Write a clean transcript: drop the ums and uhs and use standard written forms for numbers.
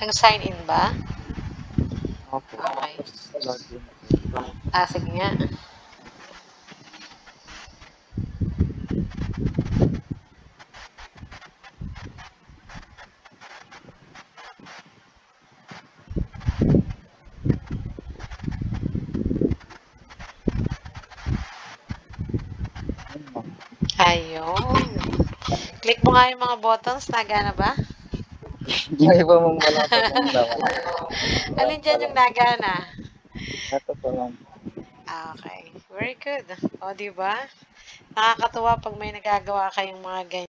Yung sign in ba? Opo. Okay. Tapos login. Sige nga. Ayun. Click mo nga yung mga buttons. Nagana ba? Yung iba mong wala pa pong laman. Alin dyan yung nagana? Ito po lang. Okay. Very good. O, diba? Nakakatuwa pag may nagagawa kayong mga ganyan.